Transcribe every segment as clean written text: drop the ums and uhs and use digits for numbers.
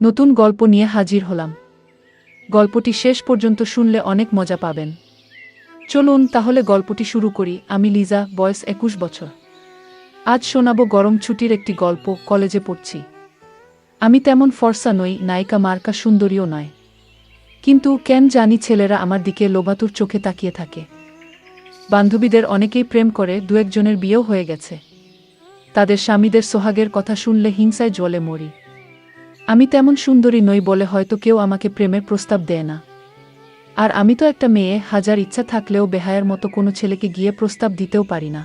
নতুন গল্প নিয়ে হাজির হলাম। গল্পটি শেষ পর্যন্ত শুনলে অনেক মজা পাবেন। চলুন তাহলে গল্পটি শুরু করি। আমি লিজা, বয়স 21 বছর। আজ শোনাবো গরম ছুটির একটি গল্প। কলেজে পড়ছি। আমি তেমন ফর্সা নই, নায়িকা মার্কা সুন্দরীও নয়, কিন্তু কেন জানি ছেলেরা আমার দিকে লোভাতুর চোখে তাকিয়ে থাকে। বান্ধবীদের অনেকেই প্রেম করে, দু একজনের বিয়েও হয়ে গেছে। তাদের স্বামীদের সোহাগের কথা শুনলে হিংসায় জ্বলে মরি। আমি তেমন সুন্দরী নই বলে হয়তো কেউ আমাকে প্রেমের প্রস্তাব দেয় না। আর আমি তো একটা মেয়ে, হাজার ইচ্ছা থাকলেও বেহায়ার মতো কোনো ছেলেকে গিয়ে প্রস্তাব দিতেও পারি না।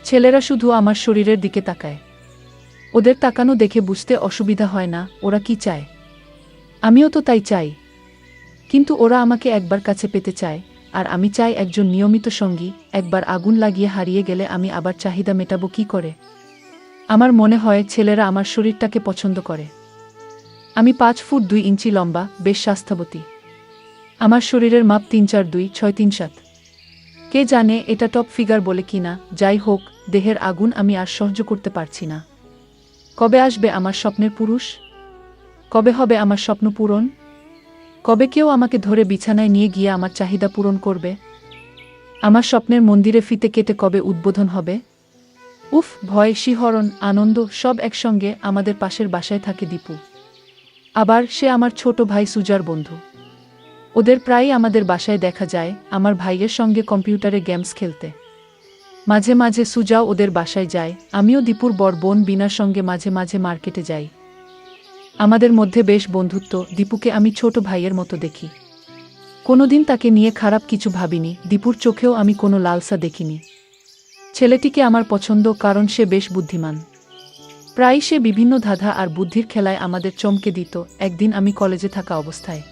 ছেলেরা শুধু আমার শরীরের দিকে তাকায়। ওদের তাকানো দেখে বুঝতে অসুবিধা হয় না ওরা কি চায়। আমিও তো তাই চাই, কিন্তু ওরা আমাকে একবার কাছে পেতে চায়, আর আমি চাই একজন নিয়মিত সঙ্গী। একবার আগুন লাগিয়ে হারিয়ে গেলে আমি আবার চাহিদা মেটাবো কি করে? আমার মনে হয় ছেলেরা আমার শরীরটাকে পছন্দ করে। আমি 5 ফুট 2 ইঞ্চি লম্বা, বেশ স্বাস্থ্যবতী। আমার শরীরের মাপ 3-4-2-6-3-7। কে জানে এটা টপ ফিগার বলে কিনা। যাই হোক, দেহের আগুন আমি আর সহ্য করতে পারছি না। কবে আসবে আমার স্বপ্নের পুরুষ? কবে হবে আমার স্বপ্ন পূরণ? কবে কেউ আমাকে ধরে বিছানায় নিয়ে গিয়ে আমার চাহিদা পূরণ করবে? আমার স্বপ্নের মন্দিরে ফিতে কেটে কবে উদ্বোধন হবে? উফ, ভয়, শিহরণ, আনন্দ সব একসঙ্গে। আমাদের পাশের বাসায় থাকে দীপু। আবার সে আমার ছোট ভাই সুজার বন্ধু। ওদের প্রায়ই আমাদের বাসায় দেখা যায় আমার ভাইয়ের সঙ্গে কম্পিউটারে গেমস খেলতে। মাঝে মাঝে সুজাও ওদের বাসায় যায়। আমিও দীপুর বড় বোন বিনার সঙ্গে মাঝে মাঝে মার্কেটে যাই। আমাদের মধ্যে বেশ বন্ধুত্ব। দীপুকে আমি ছোট ভাইয়ের মতো দেখি। কোনোদিন তাকে নিয়ে খারাপ কিছু ভাবিনি। দীপুর চোখেও আমি কোনো লালসা দেখিনি। ছেলেটিকে আমার পছন্দ, কারণ সে বেশ বুদ্ধিমান। প্রায় সে বিভিন্ন ধাঁধা আর বুদ্ধির খেলায় আমাদের চমকে দিত। একদিন আমি কলেজে থাকা অবস্থায়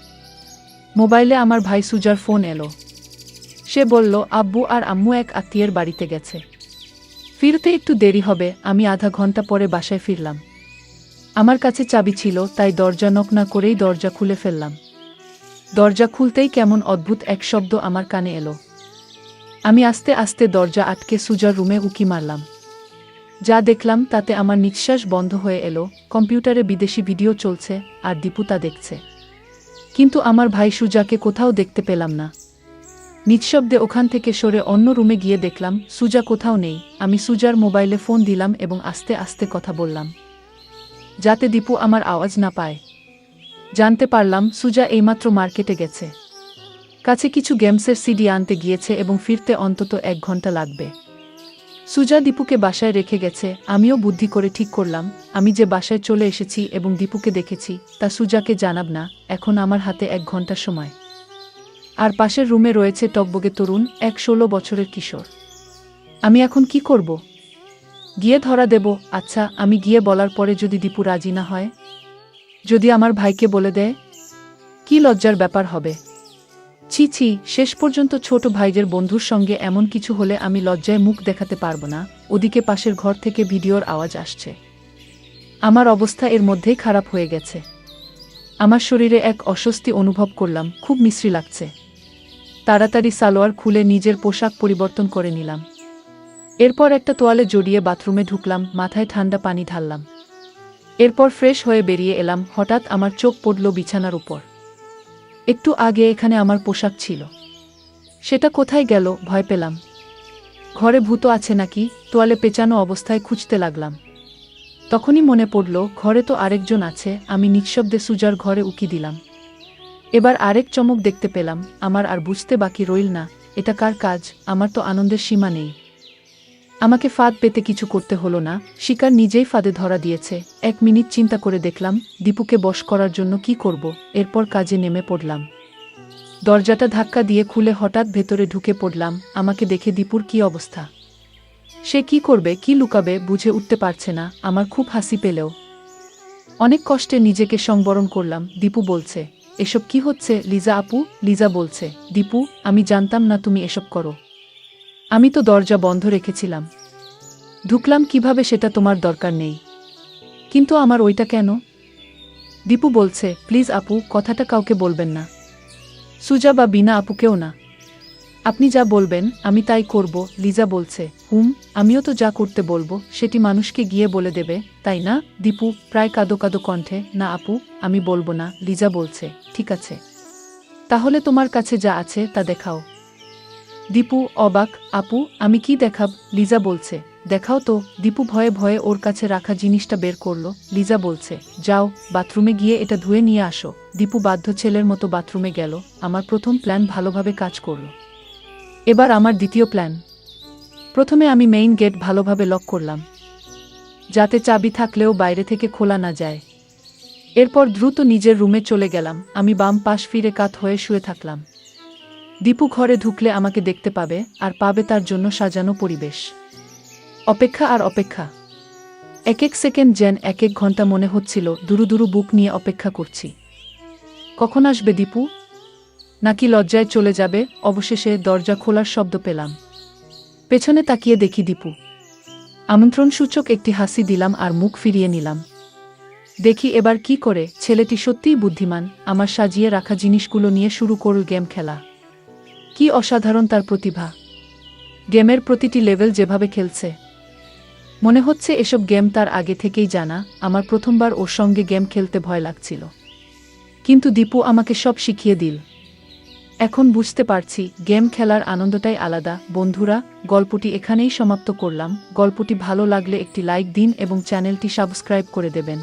মোবাইলে আমার ভাই সুজার ফোন এলো। সে বলল আব্বু আর আম্মু এক আত্মীয়ের বাড়িতে গেছে, ফিরতে একটু দেরি হবে। আমি আধা ঘন্টা পরে বাসায় ফিরলাম। আমার কাছে চাবি ছিল, তাই দরজা নক না করেই দরজা খুলে ফেললাম। দরজা খুলতেই কেমন অদ্ভুত এক শব্দ আমার কানে এলো। আমি আস্তে আস্তে দরজা আটকে সুজার রুমে উকি মারলাম। যা দেখলাম তাতে আমার নিঃশ্বাস বন্ধ হয়ে এলো। কম্পিউটারে বিদেশি ভিডিও চলছে আর দীপু তা দেখছে, কিন্তু আমার ভাই সুজাকে কোথাও দেখতে পেলাম না। নিঃশব্দে ওখান থেকে সরে অন্য রুমে গিয়ে দেখলাম সুজা কোথাও নেই। আমি সুজার মোবাইলে ফোন দিলাম এবং আস্তে আস্তে কথা বললাম, যাতে দীপু আমার আওয়াজ না পায়। জানতে পারলাম সুজা এইমাত্র মার্কেটে গেছে। কাছে কিছু গেমসের সিডি আনতে গিয়েছে এবং ফিরতে অন্তত 1 ঘন্টা লাগবে। সুজা দীপুকে বাসায় রেখে গেছে। আমিও বুদ্ধি করে ঠিক করলাম, আমি যে বাসায় চলে এসেছি এবং দীপুকে দেখেছি তা সুজাকে জানাব না। এখন আমার হাতে 1 ঘন্টা সময়। আর পাশের রুমে রয়েছে টকবগে তরুণ এক 16 বছরের কিশোর। আমি এখন কি করব? গিয়ে ধরা দেব? আচ্ছা, আমি গিয়ে বলার পরে যদি দীপু রাজি না হয়? যদি আমার ভাইকে বলে দেয়? কি লজ্জার ব্যাপার হবে। ছি ছি, শেষ পর্যন্ত ছোট ভাইদের বন্ধুর সঙ্গে এমন কিছু হলে আমি লজ্জায় মুখ দেখাতে পারবো না। ওদিকে পাশের ঘর থেকে ভিডিওর আওয়াজ আসছে। আমার অবস্থা এর মধ্যেই খারাপ হয়ে গেছে। আমার শরীরে এক অস্বস্তি অনুভব করলাম, খুব বিশ্রী লাগছে। তাড়াতাড়ি সালোয়ার খুলে নিজের পোশাক পরিবর্তন করে নিলাম। এরপর একটা তোয়ালে জড়িয়ে বাথরুমে ঢুকলাম, মাথায় ঠান্ডা পানি ঢাললাম। এরপর ফ্রেশ হয়ে বেরিয়ে এলাম। হঠাৎ আমার চোখ পড়ল বিছানার উপর। একটু আগে এখানে আমার পোশাক ছিল, সেটা কোথায় গেল? ভয় পেলাম। ঘরে ভূত আছে নাকি? তোয়ালে পেঁচানো অবস্থায় খুঁজতে লাগলাম। তখনই মনে পড়ল ঘরে তো আরেকজন আছে। আমি নিঃশব্দে সুজার ঘরে উকি দিলাম। এবার আরেক চমক দেখতে পেলাম। আমার আর বুঝতে বাকি রইল না এটা কার কাজ। আমার তো আনন্দের সীমা নেই। আমাকে ফাঁদ পেতে কিছু করতে হলো না, শিকার নিজেই ফাঁদে ধরা দিয়েছে। 1 মিনিট চিন্তা করে দেখলাম দীপুকে বশ করার জন্য কি করব। এরপর কাজে নেমে পড়লাম। দরজাটা ধাক্কা দিয়ে খুলে হঠাৎ ভেতরে ঢুকে পড়লাম। আমাকে দেখে দীপুর কি অবস্থা। সে কি করবে, কি লুকাবে বুঝে উঠতে পারছে না। আমার খুব হাসি পেলেও অনেক কষ্টে নিজেকে সংবরণ করলাম। দীপু বলছে, এসব কি হচ্ছে লিজা আপু? লিজা বলছে, দীপু, আমি জানতাম না তুমি এসব করো। আমি তো দরজা বন্ধ রেখেছিলাম। ঢুকলাম কিভাবে সেটা তোমার দরকার নেই। কিন্তু আমার ওইটা কেন? দীপু বলছে, প্লিজ আপু, কথাটা কাউকে বলবেন না। সুজা বা বিনা আপুকেও না। আপনি যা বলবেন আমি তাই করব, লিজা বলছে। আমিও তো যা করতে বলবো সেটি মানুষকে গিয়ে বলে দেবে, তাই না? দীপু প্রায় কাঁদো কাঁদো কণ্ঠে, না আপু, আমি বলবো না। লিজা বলছে, ঠিক আছে, তাহলে তোমার কাছে যা আছে তা দেখাও। দীপু অবাক, আপু আমি কি দেখাব? লিজা বলছে, দেখাও তো। দীপু ভয়ে ভয়ে ওর কাছে রাখা জিনিসটা বের করলো। লিজা বলছে, যাও বাথরুমে গিয়ে এটা ধুয়ে নিয়ে আসো। দীপু বাধ্য ছেলের মতো বাথরুমে গেল। আমার প্রথম প্ল্যান ভালোভাবে কাজ করল। এবার আমার দ্বিতীয় প্ল্যান। প্রথমে আমি মেইন গেট ভালোভাবে লক করলাম, যাতে চাবি থাকলেও বাইরে থেকে খোলা না যায়। এরপর দ্রুত নিজের রুমে চলে গেলাম। আমি বাম পাশ ফিরে কাত হয়ে শুয়ে থাকলাম। দীপু ঘরে ঢুকলে আমাকে দেখতে পাবে, আর পাবে তার জন্য সাজানো পরিবেশ। অপেক্ষা আর অপেক্ষা। এক এক সেকেন্ড যেন এক এক ঘন্টা মনে হচ্ছিল দুরু দুরু বুক নিয়ে অপেক্ষা করছি। কখন আসবে দীপু? নাকি লজ্জায় চলে যাবে? অবশেষে দরজা খোলার শব্দ পেলাম। পেছনে তাকিয়ে দেখি দীপু। আমন্ত্রণসূচক একটি হাসি দিলাম আর মুখ ফিরিয়ে নিলাম। দেখি এবার কি করে। ছেলেটি সত্যিই বুদ্ধিমান। আমার সাজিয়ে রাখা জিনিসগুলো নিয়ে শুরু করল গেম খেলা। কি অসাধারণ তার প্রতিভা! গেমের প্রতিটি লেভেল যেভাবে খেলছে, মনে হচ্ছে এসব গেম তার আগে থেকেই জানা। আমার প্রথমবার ওর সঙ্গে গেম খেলতে ভয় লাগছিল, কিন্তু দীপু আমাকে সব শিখিয়ে দিল। এখন বুঝতে পারছি গেম খেলার আনন্দটাই আলাদা। বন্ধুরা, গল্পটি এখানেই সমাপ্ত করলাম। গল্পটি ভালো লাগলে একটি লাইক দিন এবং চ্যানেলটি সাবস্ক্রাইব করে দেবেন।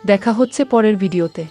দেখা হচ্ছে পরের ভিডিওতে।